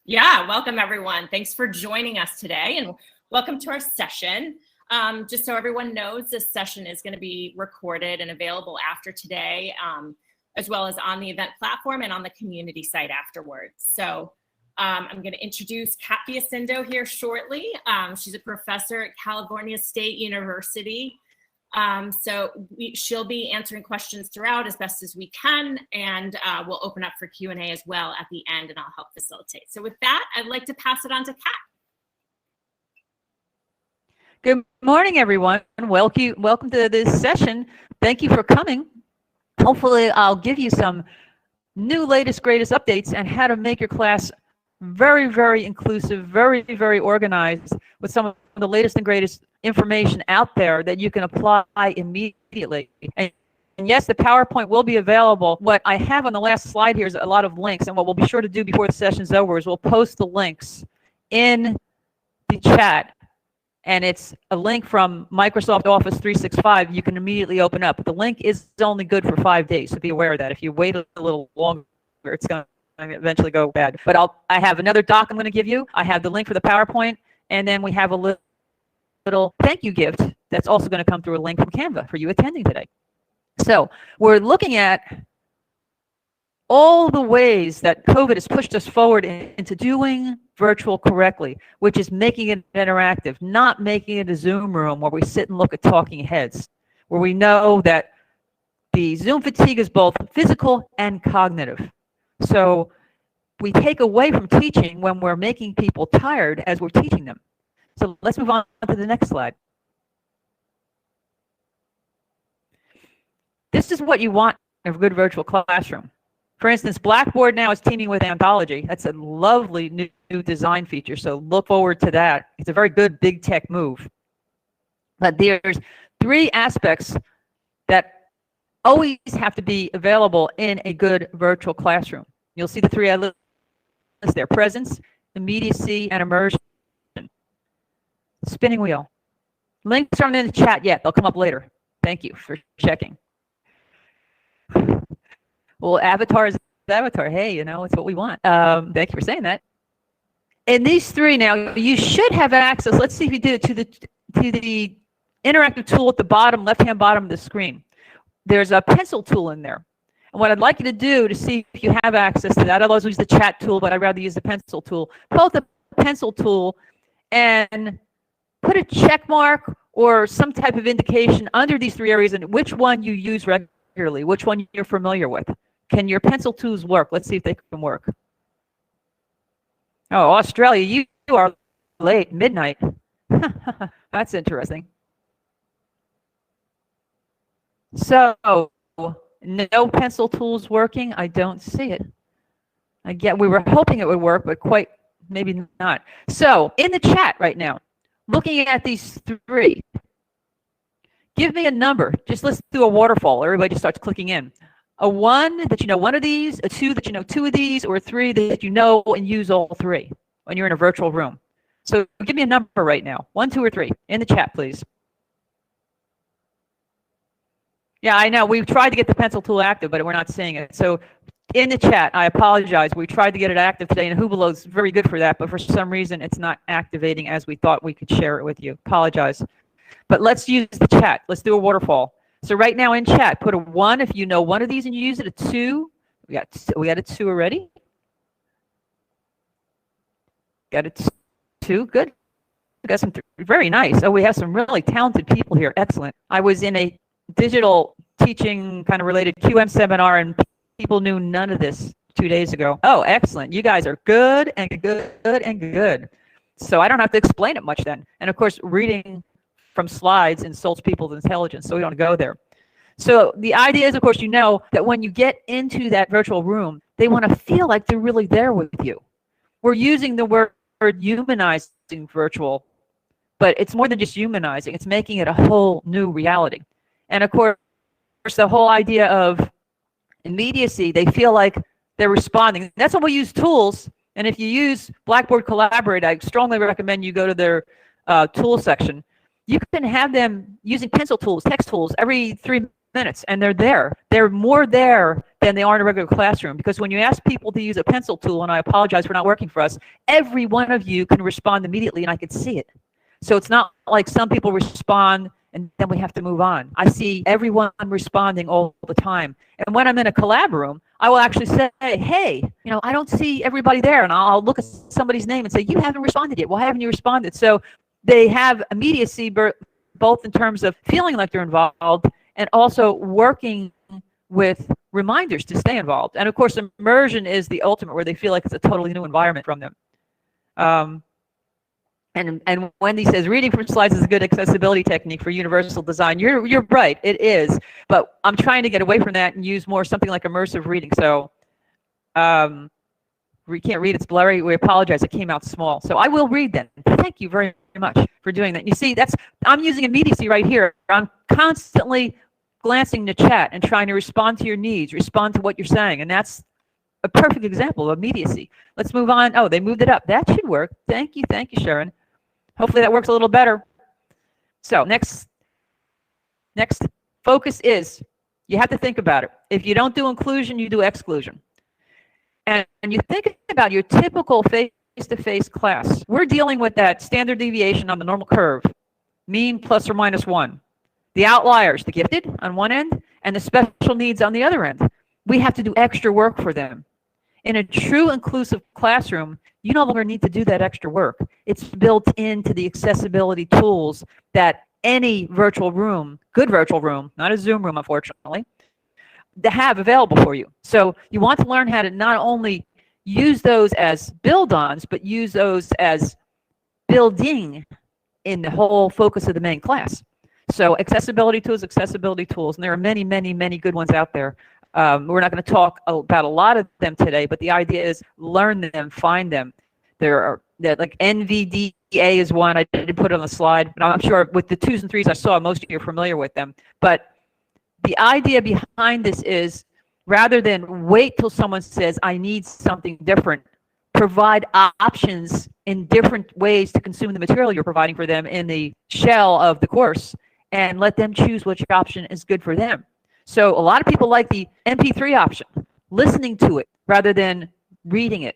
Yeah, welcome everyone. Thanks for joining us today and welcome to our session. Just so everyone knows, this session is going to be recorded and available after today, as well as on the event platform and on the community site afterwards. So I'm going to introduce Kat Biasindo here shortly. She's a professor at California State University. She'll be answering questions throughout as best as we can, and we'll open up for Q&A as well at the end, and I'll help facilitate. So with that, I'd like to pass it on to Kat. Good morning, everyone. Welcome to this session. Thank you for coming. Hopefully, I'll give you some new, latest, greatest updates on how to make your class very, very inclusive, very, very organized with some of the latest and greatest information out there that you can apply immediately. And yes, the PowerPoint will be available. What I have on the last slide here is a lot of links, and what we'll be sure to do before the session's over is we'll post the links in the chat. And it's a link from Microsoft Office 365 you can immediately open up. But the link is only good for 5 days, so be aware of that. If you wait a little longer, it's going to eventually go bad. But I have another doc I'm going to give you. I have the link for the PowerPoint, and then we have a little thank you gift that's also going to come through a link from Canva for you attending today. So we're looking at all the ways that COVID has pushed us forward into doing virtual correctly, which is making it interactive, not making it a Zoom room where we sit and look at talking heads, where we know that the Zoom fatigue is both physical and cognitive. So we take away from teaching when we're making people tired as we're teaching them. So let's move on to the next slide. This is what you want in a good virtual classroom. For instance, Blackboard now is teaming with Anthology. That's a lovely new design feature, so look forward to that. It's a very good big tech move. But there's 3 aspects that always have to be available in a good virtual classroom. You'll see the 3 I list there: presence, immediacy, and immersion. Spinning wheel. Links aren't in the chat yet. They'll come up later. Thank you for checking. Well, avatar is avatar. Hey, you know, it's what we want. Thank you for saying that. And these 3 now, you should have access. Let's see if you do it to the interactive tool at the bottom, left-hand bottom of the screen. There's a pencil tool in there. And what I'd like you to do to see if you have access to that, otherwise use the chat tool, but I'd rather use the pencil tool. Pull out the pencil tool and put a check mark or some type of indication under these 3 areas and which one you use regularly, which one you're familiar with. Can your pencil tools work? Let's see if they can work. Oh, Australia, you are late, midnight. That's interesting. So, no pencil tools working. I don't see it. Again, we were hoping it would work, but quite maybe not. So, in the chat right now, looking at these 3, give me a number. Just let's do a waterfall. Everybody just starts clicking in. A 1 that you know 1 of these, a 2 that you know 2 of these, or a 3 that you know and use all 3 when you're in a virtual room. So give me a number right now. 1, 2, or 3 in the chat, please. Yeah, I know. We've tried to get the pencil tool active, but we're not seeing it. So in the chat, I apologize. We tried to get it active today, and Hubelo is very good for that, but for some reason, it's not activating as we thought we could share it with you. Apologize. But let's use the chat. Let's do a waterfall. So right now in chat, put a 1 if you know 1 of these and you use it. A 2. We got a 2 already. Got a 2. Good. We got some very nice. Oh, we have some really talented people here. Excellent. I was in a digital teaching kind of related QM seminar and people knew none of this 2 days ago. Oh, excellent. You guys are good and good and good. So I don't have to explain it much then. And of course, reading from slides insults people's intelligence, so we don't go there. So the idea is, of course, you know that when you get into that virtual room, they want to feel like they're really there with you. We're using the word humanizing virtual, but it's more than just humanizing. It's making it a whole new reality. And of course, the whole idea of immediacy, they feel like they're responding. That's when we use tools. And if you use Blackboard Collaborate, I strongly recommend you go to their tool section. You can have them using pencil tools, text tools every 3 minutes, and they're there. They're more there than they are in a regular classroom, because when you ask people to use a pencil tool, and I apologize for not working for us, every one of you can respond immediately, and I can see it. So it's not like some people respond and then we have to move on. I see everyone responding all the time. And when I'm in a collab room, I will actually say, hey, I don't see everybody there. And I'll look at somebody's name and say, you haven't responded yet. Why haven't you responded? So they have immediacy, both in terms of feeling like they're involved and also working with reminders to stay involved. And of course, immersion is the ultimate, where they feel like it's a totally new environment from them. And Wendy says, reading from slides is a good accessibility technique for universal design. You're right, it is. But I'm trying to get away from that and use more something like immersive reading. So we can't read, it's blurry. We apologize, it came out small. So I will read then. Thank you very much for doing that. You see, I'm using immediacy right here. I'm constantly glancing the chat and trying to respond to your needs, respond to what you're saying. And that's a perfect example of immediacy. Let's move on. Oh, they moved it up. That should work. Thank you, Sharon. Hopefully that works a little better. So next focus is, you have to think about it. If you don't do inclusion, you do exclusion. And you think about your typical face-to-face class. We're dealing with that standard deviation on the normal curve, mean plus or minus 1. The outliers, the gifted on one end, and the special needs on the other end. We have to do extra work for them. In a true inclusive classroom, you no longer need to do that extra work. It's built into the accessibility tools that any virtual room, good virtual room, not a Zoom room, unfortunately, to have available for you. So you want to learn how to not only use those as build-ons, but use those as building in the whole focus of the main class. So accessibility tools, and there are many, many, many good ones out there. We're not going to talk about a lot of them today, but the idea is learn them, find them. There are like NVDA is one. I didn't put it on the slide, but I'm sure with the 2s and 3s I saw, most of you are familiar with them. But the idea behind this is, rather than wait till someone says, I need something different, provide options in different ways to consume the material you're providing for them in the shell of the course, and let them choose which option is good for them. So a lot of people like the MP3 option, listening to it rather than reading it.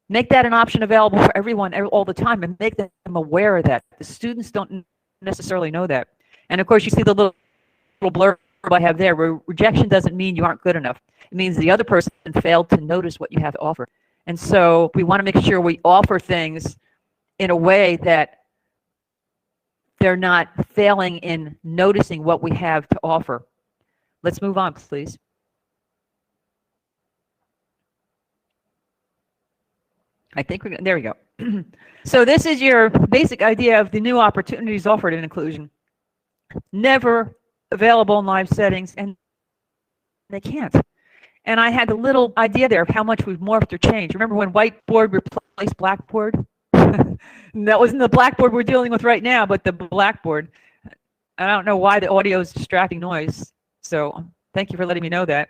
Make that an option available for everyone all the time, and make them aware of that. The students don't necessarily know that. And of course, you see the little blurb I have there, where rejection doesn't mean you aren't good enough. It means the other person failed to notice what you have to offer. And so we want to make sure we offer things in a way that they're not failing in noticing what we have to offer. Let's move on, please. I think there we go. So this is your basic idea of the new opportunities offered in inclusion. Never available in live settings, and they can't. And I had a little idea there of how much we've morphed or changed. Remember when whiteboard replaced blackboard? That wasn't the blackboard we're dealing with right now, but the blackboard. I don't know why the audio is distracting noise. So thank you for letting me know that.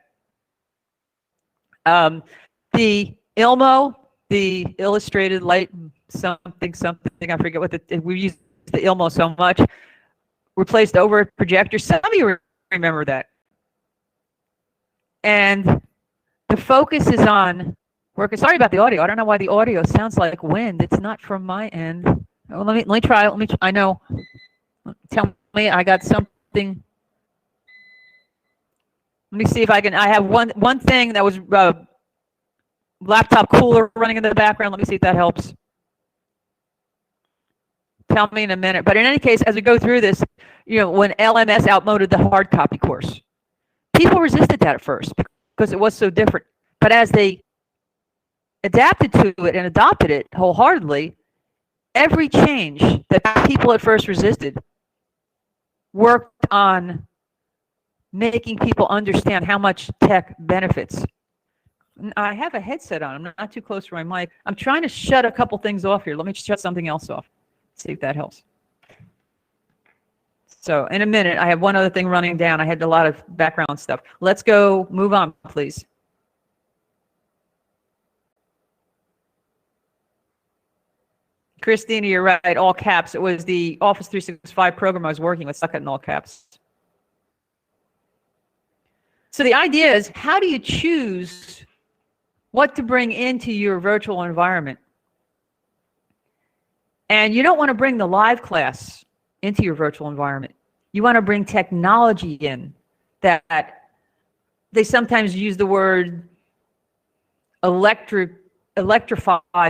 The ILMO, the illustrated light something, I forget what we use the ILMO so much, replaced over projector. Some of you remember that. And the focus is on work. Sorry about the audio. I don't know why the audio sounds like wind. It's not from my end. Oh, let me try. I know. Tell me I got something. Let me see if I can. I have one thing that was laptop cooler running in the background. Let me see if that helps. Tell me in a minute. But in any case, as we go through this, when LMS outmoded the hard copy course, people resisted that at first because it was so different. But as they adapted to it and adopted it wholeheartedly, every change that people at first resisted worked on making people understand how much tech benefits. I have a headset on. I'm not too close to my mic. I'm trying to shut a couple things off here. Let me shut something else off. See if that helps. So in a minute, I have one other thing running down. I had a lot of background stuff. Let's go move on, please. Christina, you're right, all caps. It was the Office 365 program I was working with, stuck it in all caps. So the idea is, how do you choose what to bring into your virtual environment? And you don't want to bring the live class into your virtual environment. You want to bring technology in that they sometimes use the word electrifies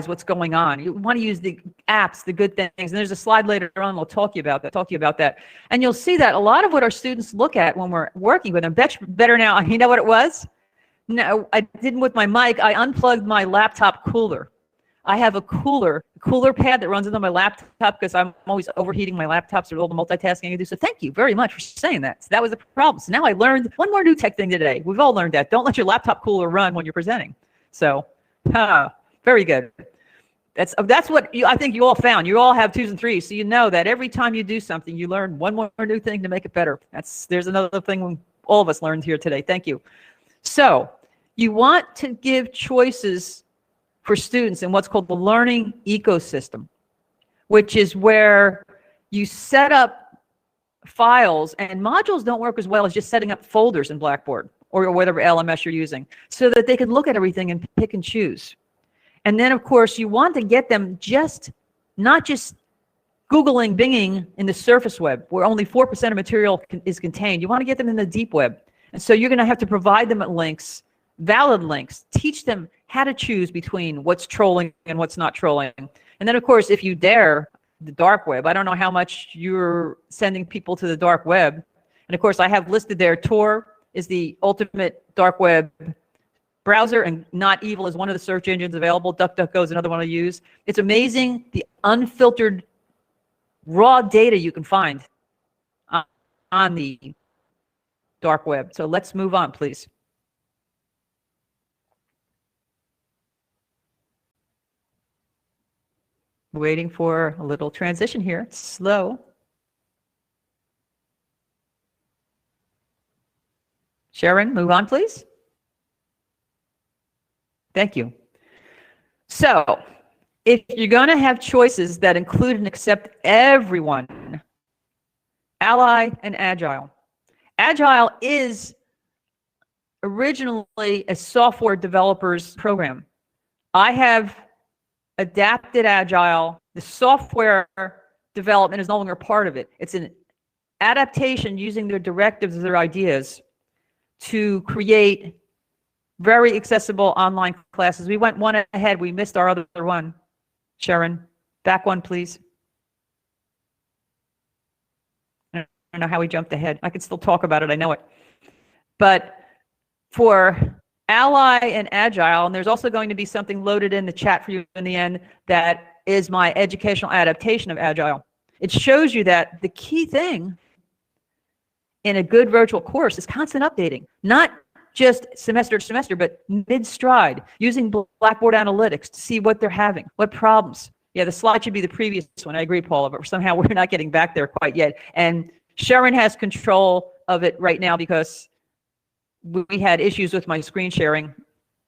what's going on. You want to use the apps, the good things. And there's a slide later on we'll talk to you about that. And you'll see that a lot of what our students look at when we're working with them, better now, you know what it was? No, I didn't with my mic. I unplugged my laptop cooler. I have a cooler pad that runs into my laptop because I'm always overheating my laptops with all the multitasking I do. So thank you very much for saying that. So that was the problem. So now I learned one more new tech thing today. We've all learned that. Don't let your laptop cooler run when you're presenting. So, very good. That's what I think you all found. You all have 2s and 3s, so you know that every time you do something, you learn one more new thing to make it better. There's another thing all of us learned here today. Thank you. So you want to give choices for students in what's called the learning ecosystem, which is where you set up files, and modules don't work as well as just setting up folders in Blackboard or whatever LMS you're using, so that they can look at everything and pick and choose. And then, of course, you want to get them not just Googling, Binging in the surface web, where only 4% of material is contained. You want to get them in the deep web. And so you're going to have to provide them links, valid links, teach them how to choose between what's trolling and what's not trolling. And then, of course, if you dare, the dark web. I don't know how much you're sending people to the dark web. And of course, I have listed there, Tor is the ultimate dark web browser, and Not Evil is one of the search engines available. DuckDuckGo is another one I use. It's amazing the unfiltered raw data you can find on the dark web. So let's move on, please. Waiting for a little transition here. It's slow. Sharon, move on, please. Thank you. So, if you're going to have choices that include and accept everyone, Ally and Agile. Agile is originally a software developer's program. I have adapted Agile. The software development is no longer part of it. It's an adaptation using their directives, their ideas, to create very accessible online classes. We went one ahead. We missed our other one. Sharon, back one, please. I don't know how we jumped ahead. I can still talk about it. I know it. But for Ally and Agile, and there's also going to be something loaded in the chat for you in the end that is my educational adaptation of Agile. It shows you that the key thing in a good virtual course is constant updating, not just semester to semester, but mid-stride, using Blackboard Analytics to see what they're having, what problems. Yeah, the slide should be the previous one. I agree, Paula, but somehow we're not getting back there quite yet. And Sharon has control of it right now because we had issues with my screen sharing,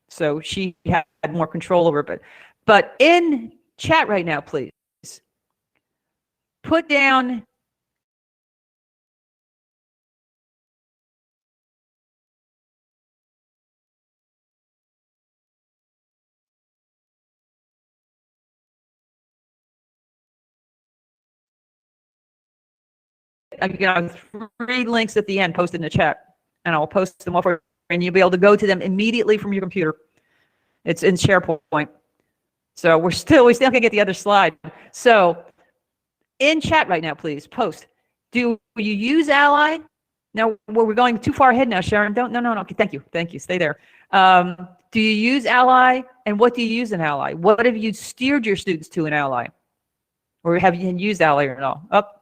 so she had more control over it. But in chat right now, please, put down I've got 3 links at the end posted in the chat, and I'll post them over, and you'll be able to go to them immediately from your computer. It's in SharePoint. So we still can't get the other slide. So in chat right now, please post. Do you use Ally? Now we're going too far ahead now, Sharon. No. Okay, thank you. Stay there. Do you use Ally, and what do you use in Ally? What have you steered your students to in Ally, or have you used Ally or no? Up.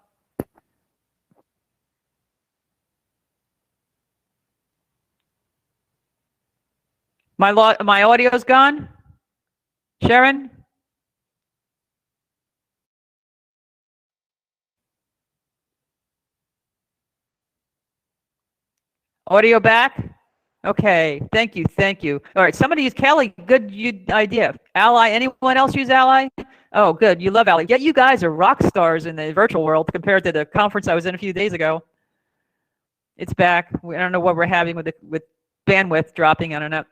My audio's gone? Sharon? Audio back? Okay, thank you. All right, somebody use Kelly, good idea. Ally, anyone else use Ally? Oh, good, you love Ally. Yeah, you guys are rock stars in the virtual world compared to the conference I was in a few days ago. It's back. I don't know what we're having with bandwidth dropping, I don't know.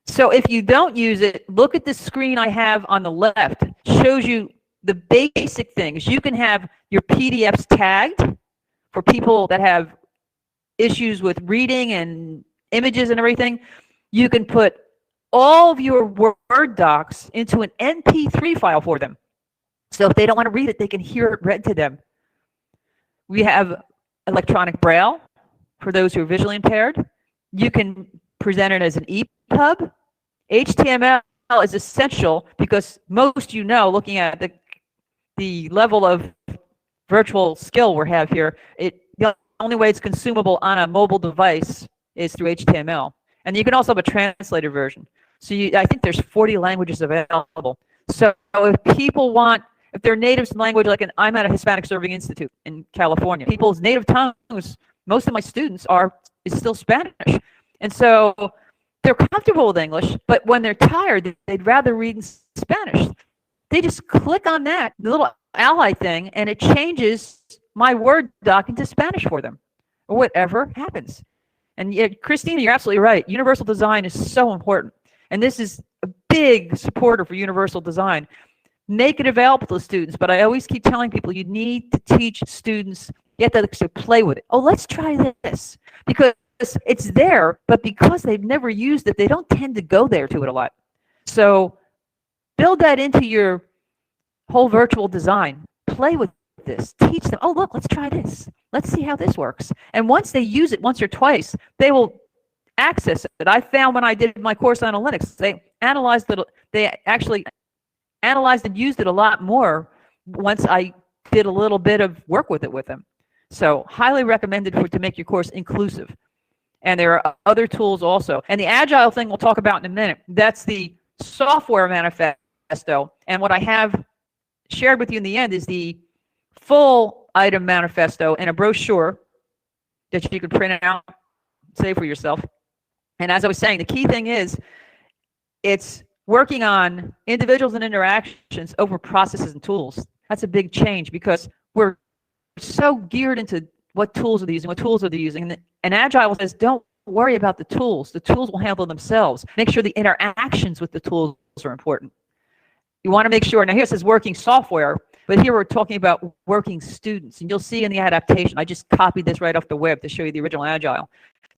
So if you don't use it, look at the screen I have on the left. Shows you the basic things. You can have your PDFs tagged for people that have issues with reading and images and everything. You can put all of your Word docs into an MP3 file for them. So if they don't want to read it, they can hear it read to them. We have electronic braille for those who are visually impaired. You can present it as an EPUB. HTML is essential because most looking at the level of virtual skill we have here, the only way it's consumable on a mobile device is through HTML. And you can also have a translated version. So I think there's 40 languages available. So if people want, if their native language, I'm at a Hispanic Serving Institute in California, people's native tongues, most of my students is still Spanish. And so they're comfortable with English, but when they're tired, they'd rather read in Spanish. They just click on that little ally thing, and it changes my Word doc into Spanish for them, or whatever happens. And yet, Christina, you're absolutely right. Universal design is so important. And this is a big supporter for universal design. Make it available to students, but I always keep telling people you need to teach students, you have to play with it. Oh, let's try this. Because it's there, but because they've never used it, they don't tend to go there to it a lot. So build that into your whole virtual design. Play with this. Teach them, oh, look, let's try this. Let's see how this works. And once they use it once or twice, they will access it. I found when I did my course on Linux, they analyzed it. They actually analyzed and used it a lot more once I did a little bit of work with it with them. So highly recommended to make your course inclusive. And there are other tools also. And the Agile thing we'll talk about in a minute. That's the software manifesto. And what I have shared with you in the end is the full item manifesto in a brochure that you could print out, save for yourself. And as I was saying, the key thing is it's working on individuals and interactions over processes and tools. That's a big change because we're so geared into what tools are they using, what tools are they using. And Agile says, don't worry about the tools. The tools will handle themselves. Make sure the interactions with the tools are important. You want to make sure, now here it says working software, but here we're talking about working students. And you'll see in the adaptation, I just copied this right off the web to show you the original Agile.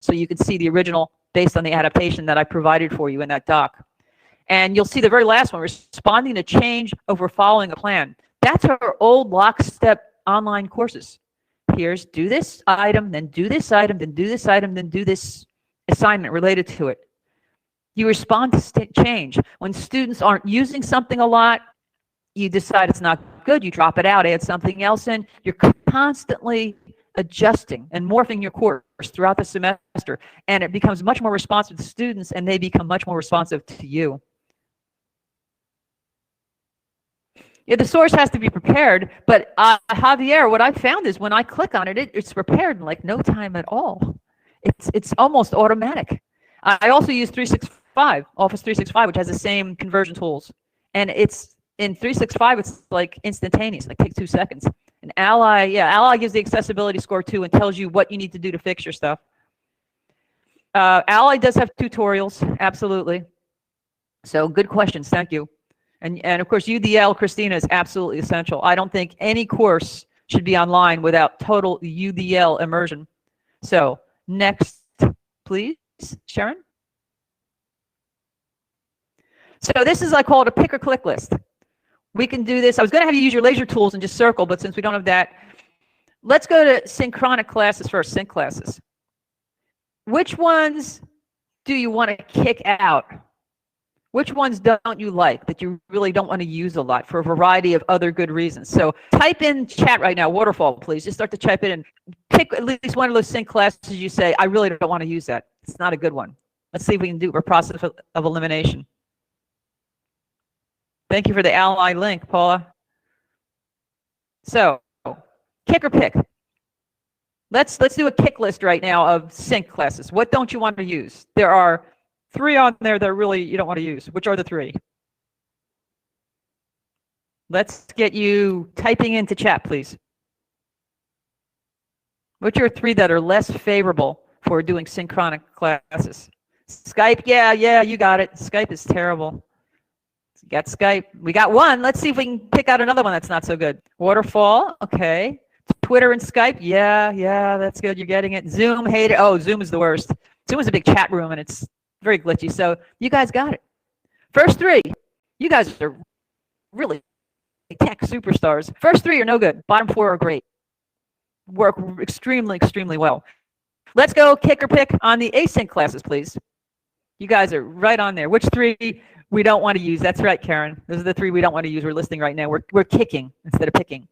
So you can see the original based on the adaptation that I provided for you in that doc. And you'll see the very last one, responding to change over following a plan. That's our old lockstep online courses. Here's do this item, then do this item, then do this item, then do this assignment related to it. You respond to change. When students aren't using something a lot, you decide it's not good, you drop it out, add something else in. You're constantly adjusting and morphing your course throughout the semester, and it becomes much more responsive to students, and they become much more responsive to you. Yeah, the source has to be prepared, but Javier, what I found is when I click on it, it's prepared in like no time at all. It's almost automatic. I also use 365, Office 365, which has the same conversion tools. And it's in 365, it's like instantaneous, like takes 2 seconds. And Ally, yeah, Ally gives the accessibility score too and tells you what you need to do to fix your stuff. Ally does have tutorials, absolutely. So good questions, thank you. And of course, UDL, Christina, is absolutely essential. I don't think any course should be online without total UDL immersion. So next, please, Sharon. So this is, I call it a pick or click list. We can do this. I was going to have you use your laser tools and just circle, but since we don't have that, let's go to synchronic classes first, sync classes. Which ones do you want to kick out? Which ones don't you like that you really don't want to use a lot for a variety of other good reasons? So type in chat right now, waterfall, please. Just start to type it in. Pick at least one of those sync classes you say, I really don't want to use that. It's not a good one. Let's see if we can do a process of elimination. Thank you for the Ally link, Paula. So kick or pick. Let's do a kick list right now of sync classes. What don't you want to use? There are 3 on there that really you don't want to use. Which are the 3? Let's get you typing into chat, please. Which are 3 that are less favorable for doing synchronic classes. Skype, yeah, you got it. Skype is terrible. You got Skype. We got one. Let's see if we can pick out another one that's not so good. Waterfall, okay. Twitter and Skype, yeah, that's good. You're getting it. Zoom, hate it. Oh, Zoom is the worst. Zoom is a big chat room, and it's very glitchy. So you guys got it. First three, you guys are really tech superstars. First three are no good. Bottom four are great. Work extremely, extremely well. Let's go kick or pick on the async classes, please. You guys are right on there. Which three we don't want to use? That's right, Karen. Those are the three we don't want to use. We're listing right now. We're kicking instead of picking.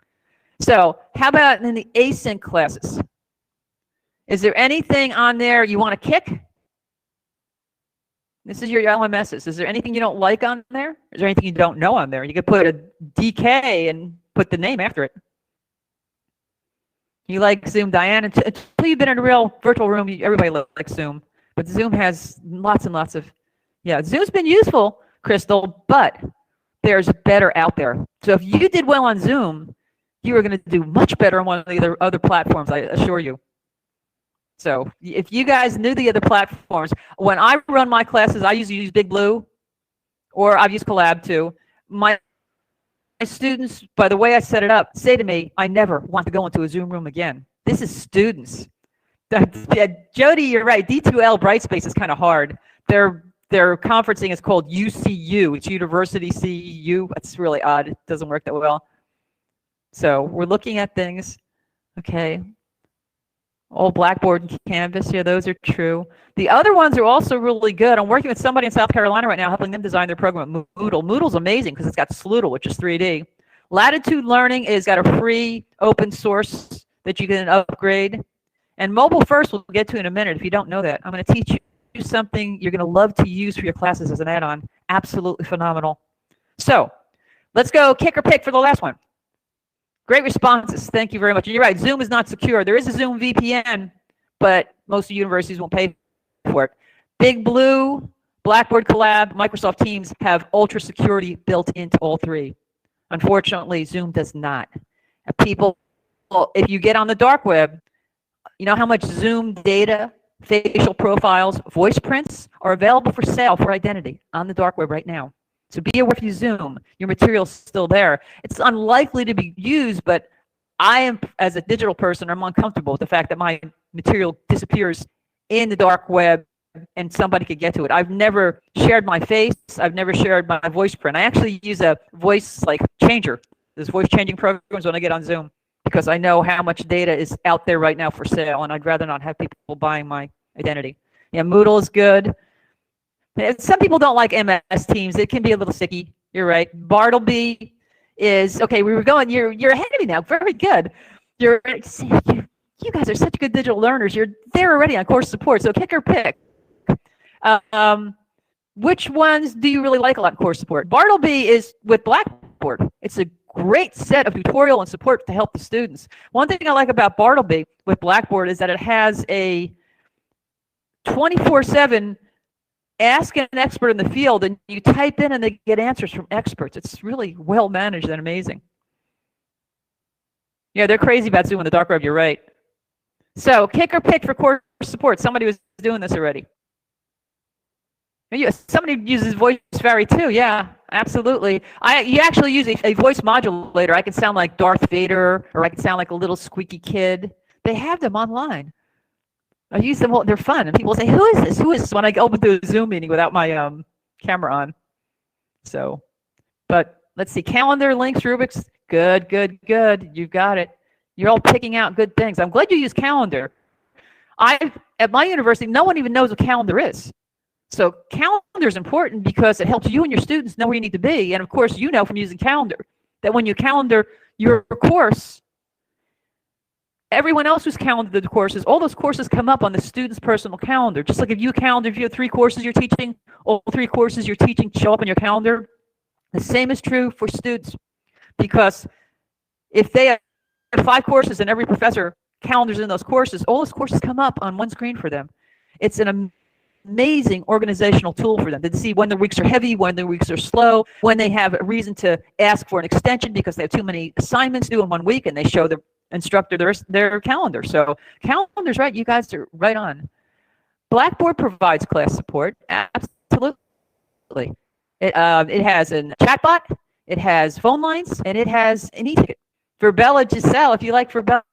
So how about in the async classes? Is there anything on there you want to kick? This is your LMSs. Is there anything you don't like on there? Is there anything you don't know on there? You could put a DK and put the name after it. You like Zoom, Diane? Until you've been in a real virtual room, everybody likes Zoom. But Zoom has lots and lots of, yeah, Zoom's been useful, Crystal, but there's better out there. So if you did well on Zoom, you are going to do much better on one of the other platforms, I assure you. So if you guys knew the other platforms, when I run my classes, I usually use Big Blue, or I've used Collab too. My students, by the way I set it up, say to me, I never want to go into a Zoom room again. This is students. Jody, you're right. D2L Brightspace is kind of hard. Their conferencing is called UCU. It's University CEU. It's really odd. It doesn't work that well. So we're looking at things. Okay. All Blackboard and Canvas. Yeah, those are true. The other ones are also really good. I'm working with somebody in South Carolina right now, helping them design their program at Moodle. Moodle's amazing because it's got Sloodle, which is 3D. Latitude Learning is got a free open source that you can upgrade. And Mobile First we'll get to in a minute if you don't know that. I'm going to teach you something you're going to love to use for your classes as an add-on. Absolutely phenomenal. So let's go kick or pick for the last one. Great responses. Thank you very much. And you're right, Zoom is not secure. There is a Zoom VPN, but most universities won't pay for it. Big Blue, Blackboard Collab, Microsoft Teams have ultra security built into all three. Unfortunately, Zoom does not. People, if you get on the dark web, you know how much Zoom data, facial profiles, voice prints are available for sale for identity on the dark web right now. So be aware if you Zoom, your material's still there. It's unlikely to be used, but I am, as a digital person, I'm uncomfortable with the fact that my material disappears in the dark web and somebody could get to it. I've never shared my face. I've never shared my voice print. I actually use a voice changer. There's voice changing programs when I get on Zoom because I know how much data is out there right now for sale, and I'd rather not have people buying my identity. Yeah, Moodle is good. Some people don't like MS Teams. It can be a little sticky. You're right. Bartleby is, okay, we were going, you're ahead of me now. Very good. You guys are such good digital learners. You're there already on course support. So kick or pick. Which ones do you really like a lot in course support? Bartleby is with Blackboard. It's a great set of tutorial and support to help the students. One thing I like about Bartleby with Blackboard is that it has a 24/7 ask an expert in the field, and you type in and they get answers from experts. It's really well managed and amazing. Yeah, they're crazy about Zoom in the dark web. You're right. So kick or pick for course support. Somebody was doing this already. Somebody uses Voice Vary too. Yeah, absolutely. You actually use a voice modulator. I can sound like Darth Vader, or I can sound like a little squeaky kid. They have them online. I use them. They're fun, and people say, "Who is this? Who is this?" When I go to a Zoom meeting without my camera on. So, but let's see. Calendar, links, rubrics. Good, good, good. You got it. You're all picking out good things. I'm glad you use Calendar. At my university, no one even knows what Calendar is. So Calendar is important because it helps you and your students know where you need to be. And of course, you know from using Calendar that when you calendar your course, everyone else who's calendared the courses, all those courses come up on the student's personal calendar. Just like if you have 3 courses you're teaching, all 3 courses you're teaching show up on your calendar. The same is true for students, because if they have 5 courses and every professor calendars in those courses, all those courses come up on one screen for them. It's an amazing organizational tool for them to see when the weeks are heavy, when the weeks are slow, when they have a reason to ask for an extension because they have too many assignments due in one week, and they show the instructor their calendar. So calendar's right. You guys are right on. Blackboard provides class support. Absolutely. It has a chatbot, it has phone lines, and it has an e-ticket. Verbella Giselle, if you like Verbella,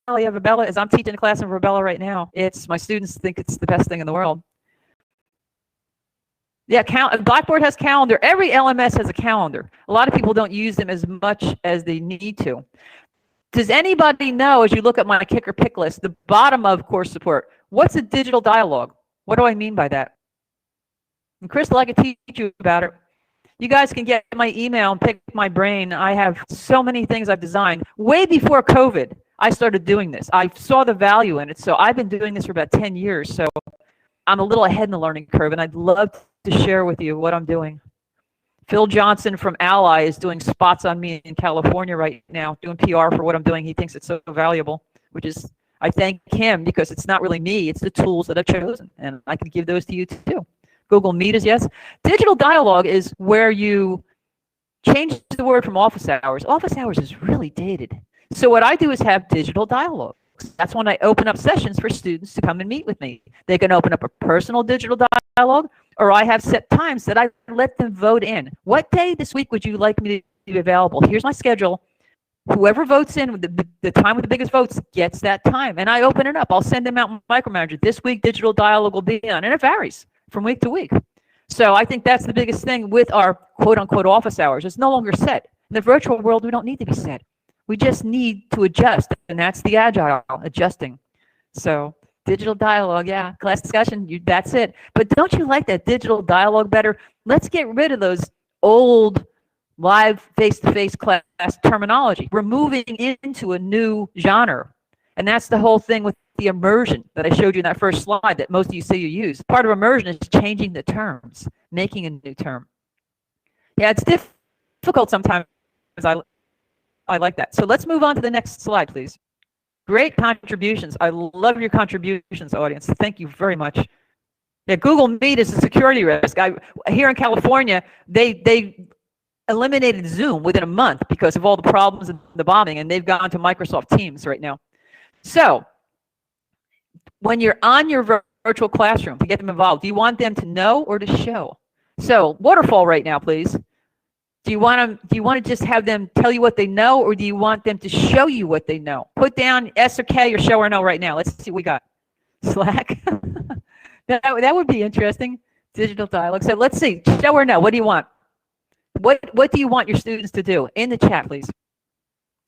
you have Verbella, as I'm teaching a class in Verbella right now. My students think it's the best thing in the world. Yeah, Blackboard has calendar. Every LMS has a calendar. A lot of people don't use them as much as they need to. Does anybody know, as you look at my kick or pick list, the bottom of course support, what's a digital dialogue? What do I mean by that? And Crystal, I could teach you about it. You guys can get my email and pick my brain. I have so many things I've designed. Way before COVID, I started doing this. I saw the value in it. So I've been doing this for about 10 years. So I'm a little ahead in the learning curve, and I'd love to share with you what I'm doing. Phil Johnson from Ally is doing spots on me in California right now, doing PR for what I'm doing. He thinks it's so valuable, which is, I thank him, because it's not really me, it's the tools that I've chosen, and I can give those to you too. Google Meet is yes. Digital dialogue is where you change the word from office hours. Office hours is really dated. So what I do is have digital dialogue. That's when I open up sessions for students to come and meet with me. They can open up a personal digital dialogue, or I have set times that I let them vote in. What day this week would you like me to be available? Here's my schedule. Whoever votes in with the time with the biggest votes gets that time. And I open it up. I'll send them out micromanager. This week, digital dialogue will be on. And it varies from week to week. So I think that's the biggest thing with our quote unquote office hours. It's no longer set. In the virtual world, we don't need to be set. We just need to adjust. And that's the agile, adjusting. So digital dialogue, yeah, class discussion, that's it. But don't you like that digital dialogue better? Let's get rid of those old live face-to-face class terminology. We're moving into a new genre. And that's the whole thing with the immersion that I showed you in that first slide that most of you say you use. Part of immersion is changing the terms, making a new term. Yeah, it's difficult sometimes. I like that. So let's move on to the next slide, please. Great contributions. I love your contributions, audience. Thank you very much. Yeah, Google Meet is a security risk. Here in California, they eliminated Zoom within a month because of all the problems and the bombing, and they've gone to Microsoft Teams right now. So when you're on your virtual classroom to get them involved, do you want them to know or to show? So waterfall right now, please. Do you want to just have them tell you what they know, or do you want them to show you what they know? Put down S or K or show or no right now. Let's see what we got. Slack. that would be interesting. Digital dialogue. So let's see. Show or no. What do you want? What do you want your students to do? In the chat, please. Do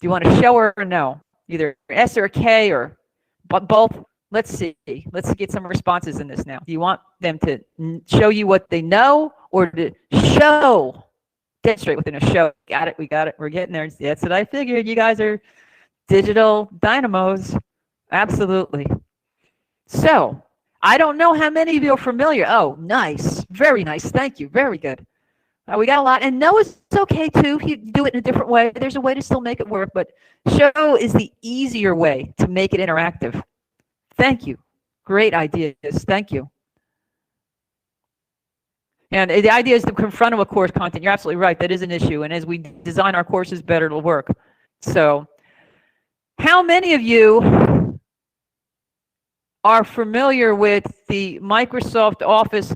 you want to show or no? Either S or K or both. Let's see. Let's get some responses in this now. Do you want them to show you what they know, or to show? Demonstrate within a show. Got it. We got it. We're getting there. That's what I figured. You guys are digital dynamos. Absolutely. So I don't know how many of you are familiar. Oh, nice. Very nice. Thank you. Very good. We got a lot. And no is okay too. If you do it in a different way, there's a way to still make it work. But show is the easier way to make it interactive. Thank you. Great ideas. Thank you. And the idea is to confront them with course content. You're absolutely right. That is an issue. And as we design our courses better, it'll work. So how many of you are familiar with the Microsoft Office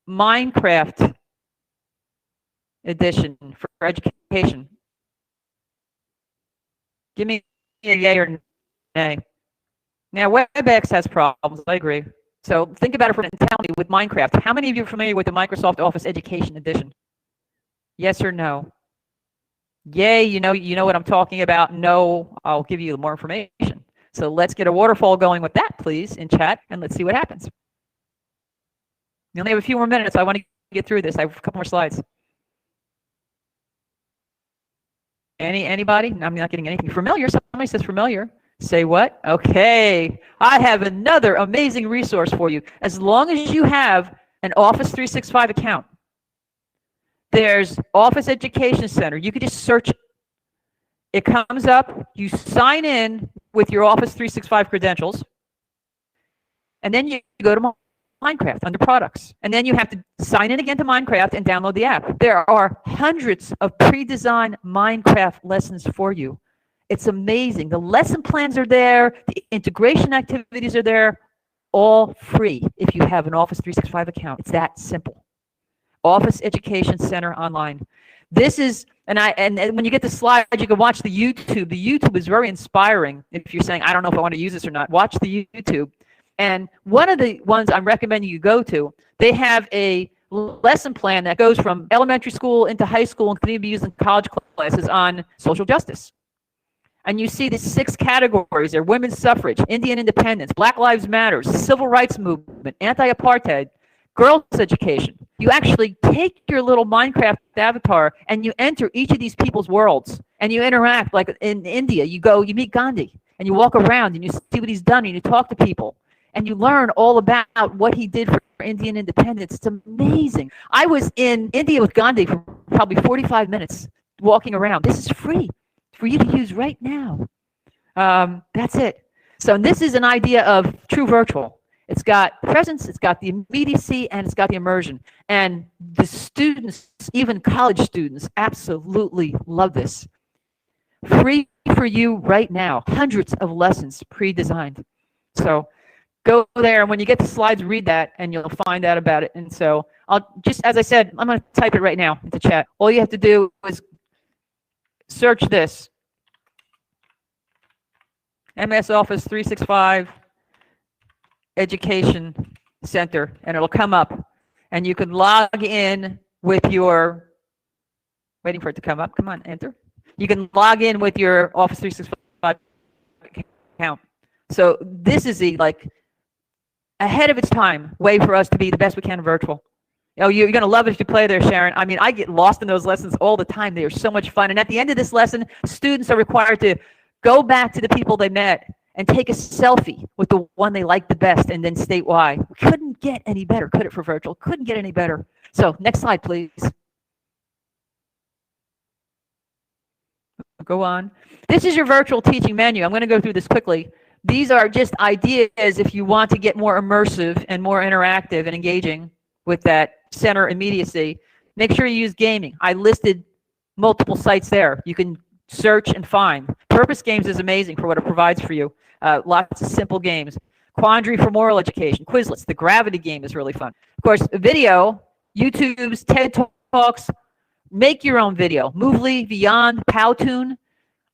Minecraft edition for education? Give me a yay or nay. Now, WebEx has problems. I agree. So think about it for a mentality with Minecraft. How many of you are familiar with the Microsoft Office Education Edition? Yes or no? Yay, you know what I'm talking about. No, I'll give you more information. So let's get a waterfall going with that, please, in chat, and let's see what happens. We only have a few more minutes. I want to get through this. I have a couple more slides. Anybody? I'm not getting anything familiar. Somebody says familiar. Say what? Okay. I have another amazing resource for you. As long as you have an Office 365 account, there's Office Education Center. You could just search it. It comes up. You sign in with your Office 365 credentials, and then you go to Minecraft under products. And then you have to sign in again to Minecraft and download the app. There are hundreds of pre-designed Minecraft lessons for you. It's amazing. The lesson plans are there. The integration activities are there. all free if you have an Office 365 account. It's that simple. Office Education Center Online. This is, and when you get the slide, you can watch the YouTube. The YouTube is very inspiring. If you're saying, I don't know if I want to use this or not, watch the YouTube. And one of the ones I'm recommending you go to, they have a lesson plan that goes from elementary school into high school and can even be used in college classes on social justice. And you see the 6 categories there: women's suffrage, Indian independence, Black Lives Matter, civil rights movement, anti-apartheid, girls' education. You actually take your little Minecraft avatar and you enter each of these people's worlds and you interact. Like in India, you go, you meet Gandhi and you walk around and you see what he's done and you talk to people and you learn all about what he did for Indian independence. It's amazing. I was in India with Gandhi for probably 45 minutes walking around. This is free for you to use right now. That's it. So this is an idea of true virtual. It's got presence, it's got the immediacy, and it's got the immersion. And the students, even college students, absolutely love this. Free for you right now. Hundreds of lessons pre-designed. So go there, and when you get the slides, read that, and you'll find out about it. And so I'll just, as I said, I'm going to type it right now into chat. All you have to do is search this. MS Office 365 Education Center, and it'll come up. And you can log in with your, waiting for it to come up. Come on, enter. You can log in with your Office 365 account. So this is the, like, ahead of its time way for us to be the best we can virtual. Oh, you're going to love it if you play there, Sharon. I mean, I get lost in those lessons all the time. They are so much fun. And at the end of this lesson, students are required to go back to the people they met and take a selfie with the one they liked the best and then state why. Couldn't get any better, could it, for virtual? Couldn't get any better. So next slide, please. Go on. This is your virtual teaching menu. I'm going to go through this quickly. These are just ideas if you want to get more immersive and more interactive and engaging with that center immediacy. Make sure you use gaming. I listed multiple sites there. You can search and find. Purpose Games is amazing for what it provides for you. Lots of simple games. Quandary for moral education. Quizlets. The Gravity game is really fun. Of course, video, YouTube's, TED Talks. Make your own video. Movely, Beyond, Powtoon.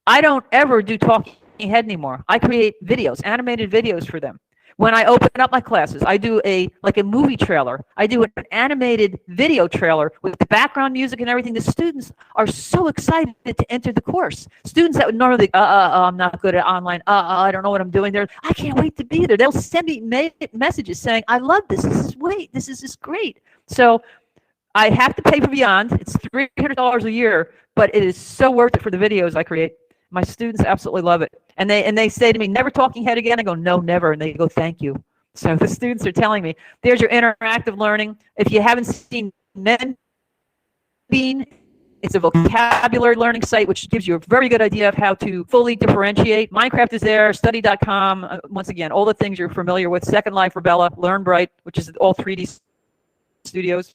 I don't ever do talking head anymore. I create videos, animated videos for them. When I open up my classes, I do like a movie trailer. I do an animated video trailer with the background music and everything. The students are so excited to enter the course. Students that would normally, I'm not good at online. I don't know what I'm doing there. I can't wait to be there. They'll send me messages saying, I love this. This is just great. So I have to pay for Beyond. It's $300 a year, but it is so worth it for the videos I create. My students absolutely love it. And they say to me, never talking head again? I go, no, never. And they go, thank you. So the students are telling me, there's your interactive learning. If you haven't seen Men Bean, it's a vocabulary learning site, which gives you a very good idea of how to fully differentiate. Minecraft is there, study.com. Once again, all the things you're familiar with. Second Life for Bella, Learn Bright, which is all 3D studios.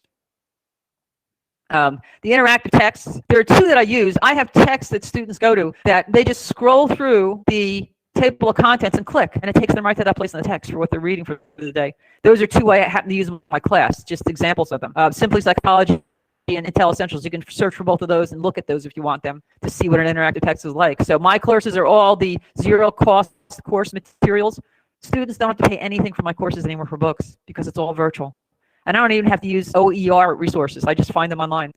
The interactive texts, there are 2 that I use. I have texts that students go to that they just scroll through the table of contents and click, and it takes them right to that place in the text for what they're reading for the day. Those are 2 I happen to use in my class, just examples of them. Simply Psychology and Intel Essentials. You can search for both of those and look at those if you want them to see what an interactive text is like. So my courses are all the zero-cost course materials. Students don't have to pay anything for my courses anymore for books because it's all virtual. And I don't even have to use OER resources. I just find them online.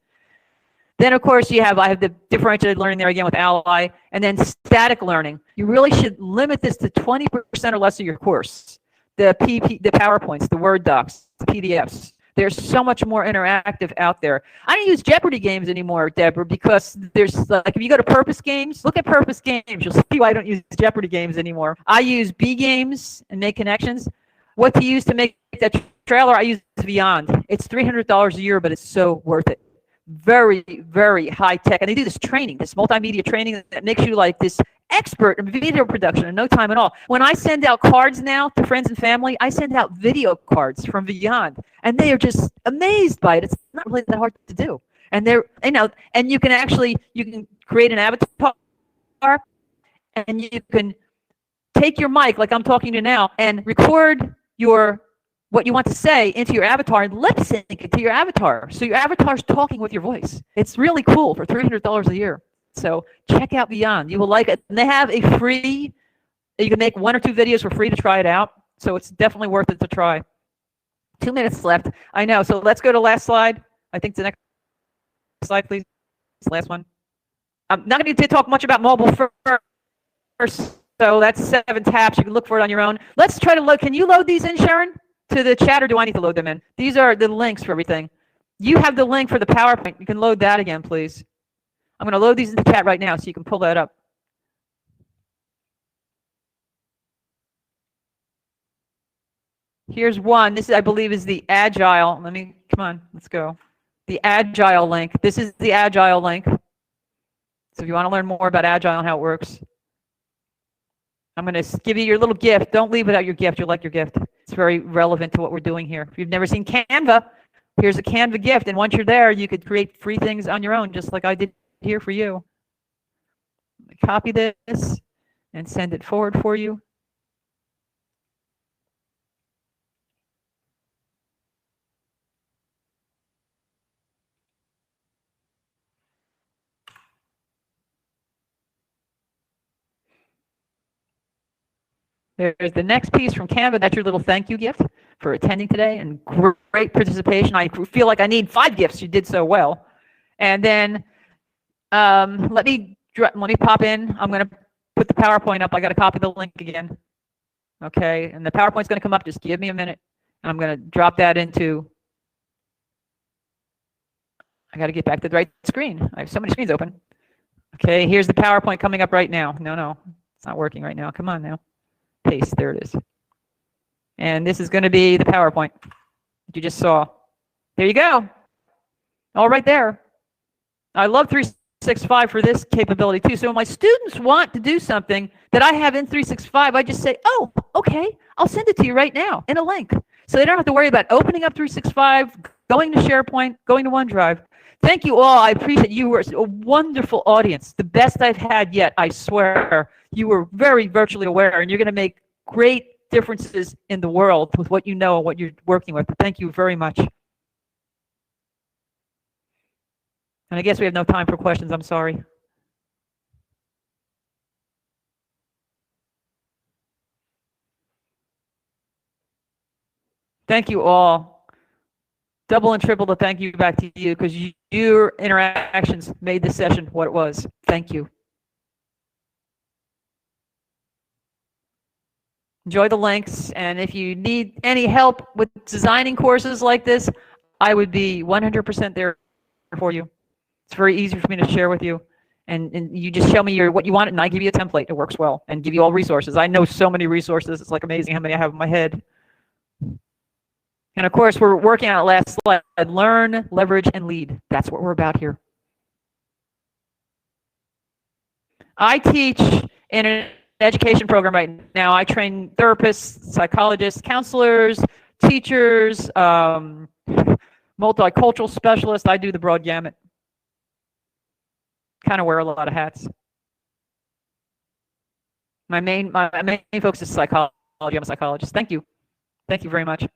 Then, of course, I have the differentiated learning there again with Ally, and then static learning. You really should limit this to 20% or less of your course. The PowerPoints, the Word docs, the PDFs. There's so much more interactive out there. I don't use Jeopardy games anymore, Deborah, because there's, like, if you go to Purpose Games, look at Purpose Games. You'll see why I don't use Jeopardy games anymore. I use B Games and Make Connections. What to use to make that trailer, I use Beyond. It's $300 a year, but it's so worth it. Very, very high tech. And they do this training, this multimedia training that makes you like this expert in video production in no time at all. When I send out cards now to friends and family, I send out video cards from Beyond. And they are just amazed by it. It's not really that hard to do. And and you can create an avatar, and you can take your mic like I'm talking to now and record what you want to say into your avatar and lip sync it to your avatar. So your avatar's talking with your voice. It's really cool for $300 a year. So check out Beyond. You will like it. And they have a free, you can make 1 or 2 videos for free to try it out. So it's definitely worth it to try. 2 minutes left. I know. So let's go to last slide. I think the next slide, please. Last one. I'm not going to talk much about mobile first. So that's 7 taps. You can look for it on your own. Let's try to load. Can you load these in, Sharon, to the chat, or do I need to load them in? These are the links for everything. You have the link for the PowerPoint. You can load that again, please. I'm going to load these in the chat right now so you can pull that up. Here's one. This, I believe, is the AGILE. Come on, let's go. The AGILE link. This is the AGILE link. So if you want to learn more about AGILE and how it works, I'm going to give you your little gift. Don't leave without your gift. You'll like your gift. It's very relevant to what we're doing here. If you've never seen Canva, here's a Canva gift. And once you're there, you could create free things on your own, just like I did here for you. Copy this and send it forward for you. There's the next piece from Canva. That's your little thank you gift for attending today and great participation. I feel like I need 5 gifts. You did so well. And then let me pop in. I'm going to put the PowerPoint up. I got to copy the link again. Okay, and the PowerPoint's going to come up. Just give me a minute. And I'm going to drop that into. I got to get back to the right screen. I have so many screens open. Okay, here's the PowerPoint coming up right now. No, it's not working right now. Come on now. Paste, there it is. And this is going to be the PowerPoint that you just saw. There you go. All right there. I love 365 for this capability too. So when my students want to do something that I have in 365, I just say, oh, okay, I'll send it to you right now in a link. So they don't have to worry about opening up 365, going to SharePoint, going to OneDrive. Thank you all. I appreciate you. Were a wonderful audience, the best I've had yet, I swear. You were very virtually aware, and you're going to make great differences in the world with what you know and what you're working with. Thank you very much. And I guess we have no time for questions. I'm sorry. Thank you all. Double and triple to thank you back to you, because your interactions made this session what it was. Thank you. Enjoy the links, and if you need any help with designing courses like this, I would be 100% there for you. It's very easy for me to share with you, and you just show me what you want, and I give you a template. It works well, and give you all resources. I know so many resources. It's like amazing how many I have in my head. And of course, we're working on the last slide. Learn, leverage, and lead. That's what we're about here. I teach in an education program right now. I train therapists, psychologists, counselors, teachers, multicultural specialists. I do the broad gamut. Kind of wear a lot of hats. My main focus is psychology. I'm a psychologist. Thank you. Thank you very much.